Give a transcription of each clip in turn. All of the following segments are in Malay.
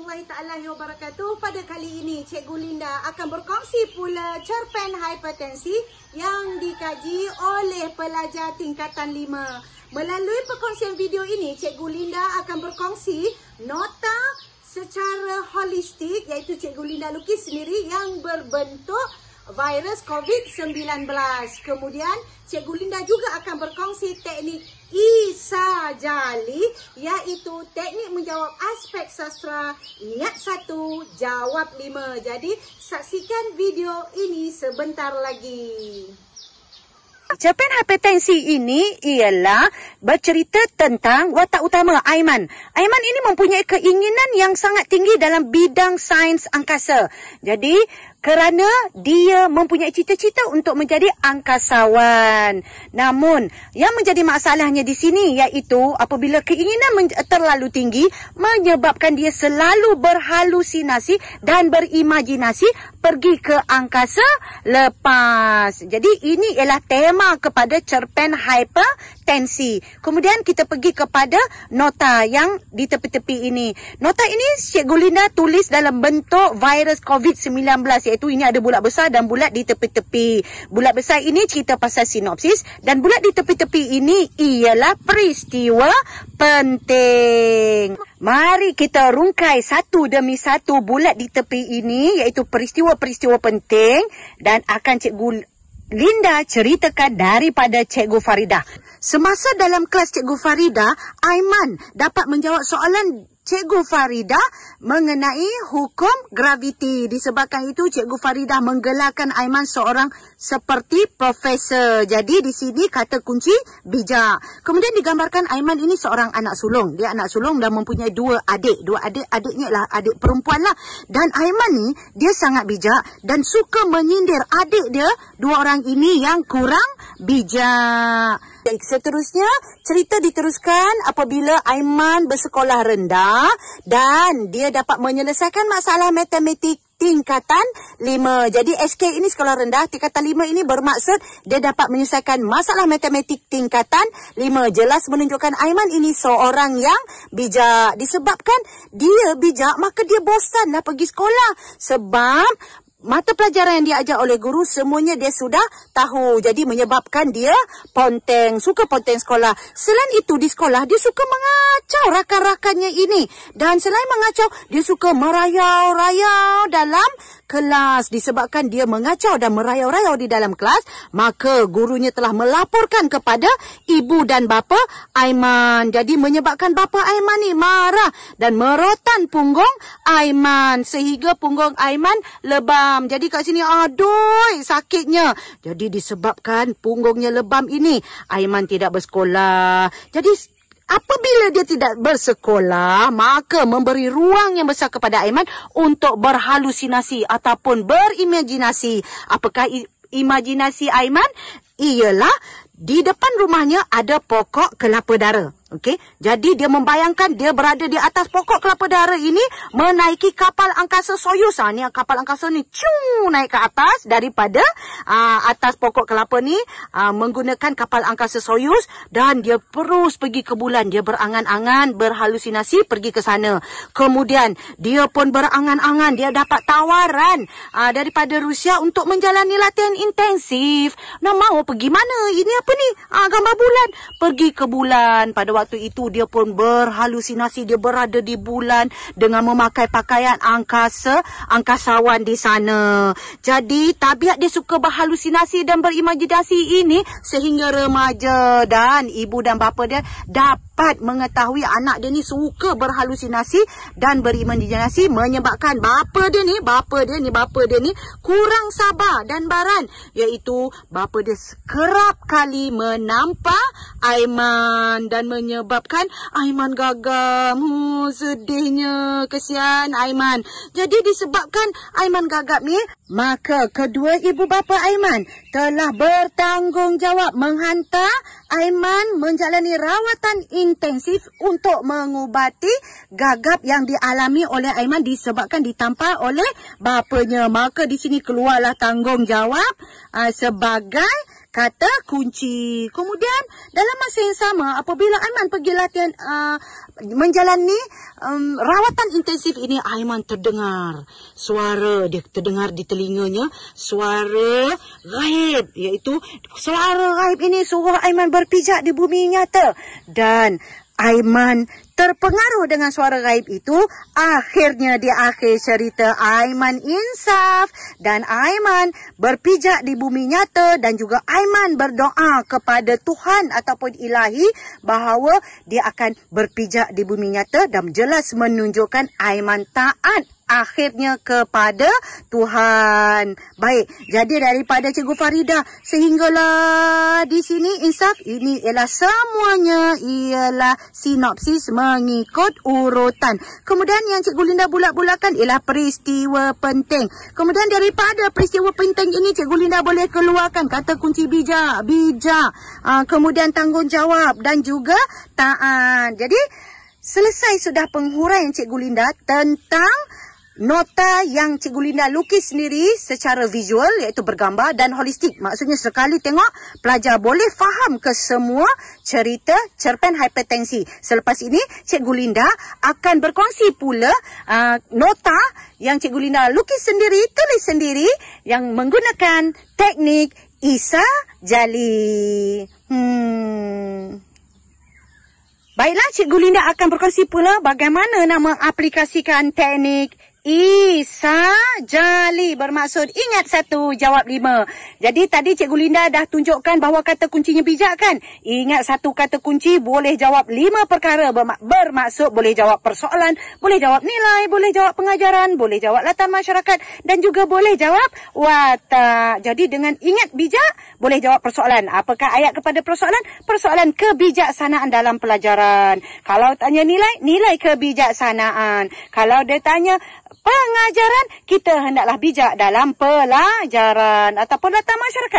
warahmatullahi ta'ala wabarakatuh. Pada kali ini Cikgu Linda akan berkongsi pula cerpen hipertensi yang dikaji oleh pelajar tingkatan 5. Melalui perkongsian video ini, Cikgu Linda akan berkongsi nota secara holistik, iaitu Cikgu Linda lukis sendiri yang berbentuk virus COVID-19. Kemudian Cikgu Linda juga akan berkongsi teknik Isajali, iaitu teknik menjawab aspek sastra. Ingat 1, jawab 5. Jadi saksikan video ini sebentar lagi. Cerpen hipertensi ini ialah bercerita tentang watak utama Aiman. Aiman ini mempunyai keinginan yang sangat tinggi dalam bidang sains angkasa. Jadi kerana dia mempunyai cita-cita untuk menjadi angkasawan. Namun yang menjadi masalahnya di sini iaitu apabila keinginan terlalu tinggi menyebabkan dia selalu berhalusinasi dan berimajinasi pergi ke angkasa lepas. Jadi ini ialah tema kepada cerpen hipertensi. Kemudian kita pergi kepada nota yang di tepi-tepi ini. Nota ini Cikgu Linda tulis dalam bentuk virus COVID-19, iaitu ini ada bulat besar dan bulat di tepi-tepi. Bulat besar ini cerita pasal sinopsis dan bulat di tepi-tepi ini ialah peristiwa penting. Mari kita rungkai satu demi satu bulat di tepi ini, iaitu peristiwa-peristiwa penting, dan akan Cikgu Linda ceritakan daripada Cikgu Faridah. Semasa dalam kelas Cikgu Faridah, Aiman dapat menjawab soalan Cikgu Faridah mengenai hukum graviti. Disebabkan itu, Cikgu Faridah menggelarkan Aiman seorang seperti profesor. Jadi di sini kata kunci bijak. Kemudian digambarkan Aiman ini seorang anak sulung. Dia anak sulung dan mempunyai dua adik. Adiknya lah adik perempuan lah. Dan Aiman ni dia sangat bijak dan suka menyindir adik dia, dua orang ini yang kurang bijak. Seterusnya, cerita diteruskan apabila Aiman bersekolah rendah dan dia dapat menyelesaikan masalah matematik tingkatan 5. Jadi SK ini sekolah rendah, tingkatan 5 ini bermaksud dia dapat menyelesaikan masalah matematik tingkatan 5. Jelas menunjukkan Aiman ini seorang yang bijak. Disebabkan dia bijak, maka dia bosanlah pergi sekolah. Sebab mata pelajaran yang diajar oleh guru semuanya dia sudah tahu. Jadi menyebabkan dia ponteng, suka ponteng sekolah. Selain itu di sekolah dia suka mengacau rakan-rakannya ini. Dan selain mengacau, dia suka merayau-rayau dalam kelas. Disebabkan dia mengacau dan merayau-rayau di dalam kelas, maka gurunya telah melaporkan kepada ibu dan bapa Aiman. Jadi menyebabkan bapa Aiman ni marah dan merotan punggung Aiman sehingga punggung Aiman lebam. Jadi kat sini aduh sakitnya. Jadi disebabkan punggungnya lebam ini, Aiman tidak bersekolah. Jadi apabila dia tidak bersekolah, maka memberi ruang yang besar kepada Aiman untuk berhalusinasi ataupun berimajinasi. Apakah imajinasi Aiman? Ialah di depan rumahnya ada pokok kelapa dara. Okey, jadi dia membayangkan dia berada di atas pokok kelapa dara ini menaiki kapal angkasa Soyuz. Ni kapal angkasa ni naik ke atas daripada atas pokok kelapa ni menggunakan kapal angkasa Soyuz dan dia terus pergi ke bulan. Dia berangan-angan, berhalusinasi pergi ke sana. Kemudian dia pun berangan-angan dia dapat tawaran daripada Rusia untuk menjalani latihan intensif. Nak mau pergi mana? Ini apa ni? Gambar bulan. Pergi ke bulan. Pada waktu itu dia pun berhalusinasi, dia berada di bulan dengan memakai pakaian angkasawan di sana. Jadi tabiat dia suka berhalusinasi dan berimajinasi ini sehingga remaja, dan ibu dan bapa dia dapat mengetahui anak dia ni suka berhalusinasi dan berimajinasi, menyebabkan bapa dia ni kurang sabar dan baran, iaitu bapa dia kerap kali menampak Aiman dan menyebabkan Aiman gagap. Sedihnya, kesian Aiman. Jadi disebabkan Aiman gagap ni, maka kedua ibu bapa Aiman telah bertanggungjawab menghantar Aiman menjalani rawatan intensif untuk mengubati gagap yang dialami oleh Aiman disebabkan ditampar oleh bapanya. Maka di sini keluarlah tanggungjawab sebagai kata kunci. Kemudian dalam masa yang sama, apabila Aiman pergi latihan menjalani rawatan intensif ini, Aiman terdengar suara, dia terdengar di telinganya suara gaib, iaitu suara gaib ini suruh Aiman berpijak di bumi nyata. Dan Aiman terpengaruh dengan suara gaib itu. Akhirnya di akhir cerita Aiman insaf dan Aiman berpijak di bumi nyata, dan juga Aiman berdoa kepada Tuhan ataupun Ilahi bahawa dia akan berpijak di bumi nyata, dan jelas menunjukkan Aiman taat akhirnya kepada Tuhan. Baik, jadi daripada Cikgu Farida sehinggalah di sini insaf, ini ialah semuanya ialah sinopsis mengikut urutan. Kemudian yang Cikgu Linda bulat-bulatkan ialah peristiwa penting. Kemudian daripada peristiwa penting ini, Cikgu Linda boleh keluarkan kata kunci bijak, kemudian tanggungjawab dan juga taat. Jadi selesai sudah penghuraian Cikgu Linda tentang nota yang Cikgu Linda lukis sendiri secara visual, iaitu bergambar dan holistik. Maksudnya sekali tengok, pelajar boleh faham ke semua cerita cerpen hipertensi. Selepas ini, Cikgu Linda akan berkongsi pula nota yang Cikgu Linda lukis sendiri, tulis sendiri, yang menggunakan teknik Isa Jali. Baiklah, Cikgu Linda akan berkongsi pula bagaimana nak mengaplikasikan teknik Isa Jali, bermaksud ingat 1, jawab 5. Jadi tadi Cikgu Linda dah tunjukkan bahawa kata kuncinya bijak kan? Ingat 1 kata kunci, boleh jawab 5 perkara. Bermaksud boleh jawab persoalan, boleh jawab nilai, boleh jawab pengajaran, boleh jawab latar masyarakat dan juga boleh jawab watak. Jadi dengan ingat bijak, boleh jawab persoalan. Apakah ayat kepada persoalan? Persoalan kebijaksanaan dalam pelajaran. Kalau tanya nilai, nilai kebijaksanaan. Kalau dia tanya pengajaran, kita hendaklah bijak dalam pelajaran. Ataupun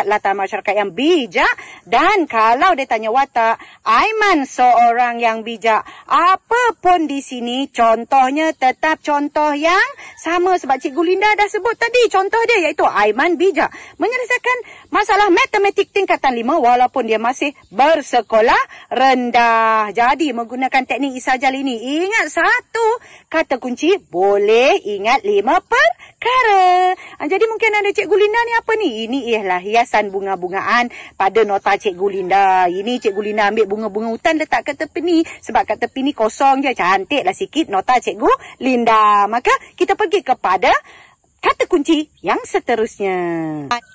latar masyarakat yang bijak. Dan kalau dia tanya watak, Aiman seorang yang bijak. Apapun di sini, contohnya tetap contoh yang sama. Sebab Cikgu Linda dah sebut tadi contoh dia, iaitu Aiman bijak menyelesaikan masalah matematik tingkatan 5 walaupun dia masih bersekolah rendah. Jadi menggunakan teknik Isa Jali ini, ingat 1 kata kunci, boleh ingat 5 perkara. Jadi mungkin ada Cikgu Linda ni apa ni? Ini ialah hiasan bunga-bungaan pada nota Cikgu Linda. Ini Cikgu Linda ambil bunga-bunga hutan letak kat tepi ni. Sebab kat tepi ni kosong je. Cantiklah sikit nota Cikgu Linda. Maka kita pergi kepada kata kunci yang seterusnya.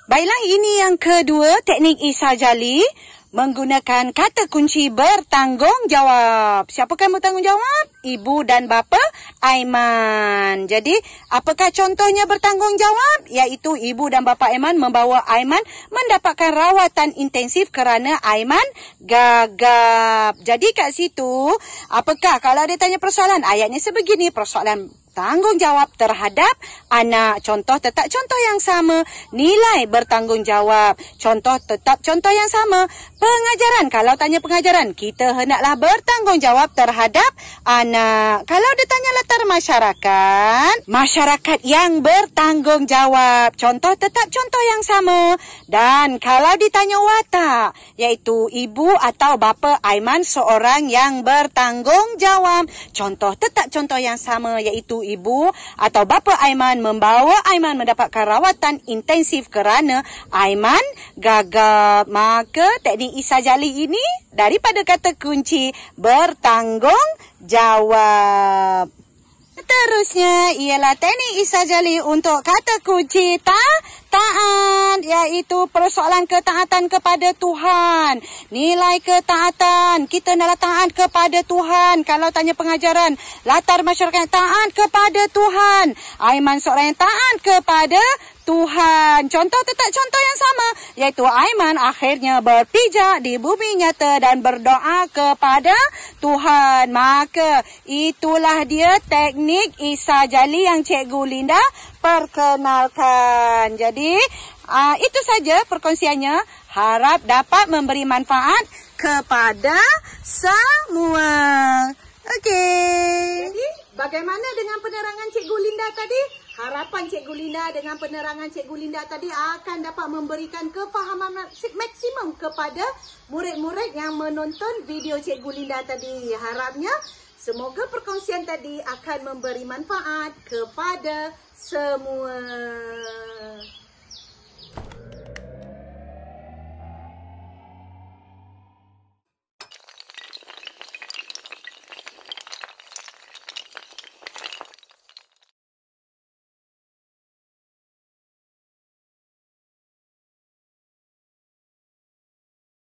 Baiklah, ini yang kedua, teknik Isa Jali menggunakan kata kunci bertanggungjawab. Siapakah yang bertanggungjawab? Ibu dan bapa Aiman. Jadi, apakah contohnya bertanggungjawab? Iaitu ibu dan bapa Aiman membawa Aiman mendapatkan rawatan intensif kerana Aiman gagap. Jadi kat situ, apakah kalau dia tanya persoalan? Ayatnya sebegini, persoalan tanggungjawab terhadap anak. Contoh tetap contoh yang sama. Nilai bertanggungjawab. Contoh tetap contoh yang sama. Pengajaran. Kalau tanya pengajaran, kita hendaklah bertanggungjawab terhadap anak. Kalau dia tanya latar masyarakat, masyarakat yang bertanggungjawab. Contoh tetap contoh yang sama. Dan kalau ditanya watak, iaitu ibu atau bapa Aiman seorang yang bertanggungjawab. Contoh tetap contoh yang sama, iaitu ibu atau bapa Aiman membawa Aiman mendapatkan rawatan intensif kerana Aiman gagap. Maka teknik Isa Jali ini daripada kata kunci bertanggungjawab. Seterusnya ialah teknik Isa Jali untuk kata kunci taat, iaitu persoalan ketaatan kepada Tuhan. Nilai ketaatan, kita adalah taat kepada Tuhan. Kalau tanya pengajaran, latar masyarakat taat kepada Tuhan. Aiman seorang yang taat kepada Tuhan. Contoh tetap contoh yang sama, iaitu Aiman akhirnya berpijak di bumi nyata dan berdoa kepada Tuhan. Maka itulah dia teknik Isa Jali yang Cikgu Linda perkenalkan. Jadi itu saja perkongsiannya. Harap dapat memberi manfaat kepada semua. Okey. Jadi bagaimana dengan penerangan Cikgu Linda tadi? Harapan Cikgu Linda dengan penerangan Cikgu Linda tadi akan dapat memberikan kefahaman maksimum kepada murid-murid yang menonton video Cikgu Linda tadi. Harapnya semoga perkongsian tadi akan memberi manfaat kepada semua.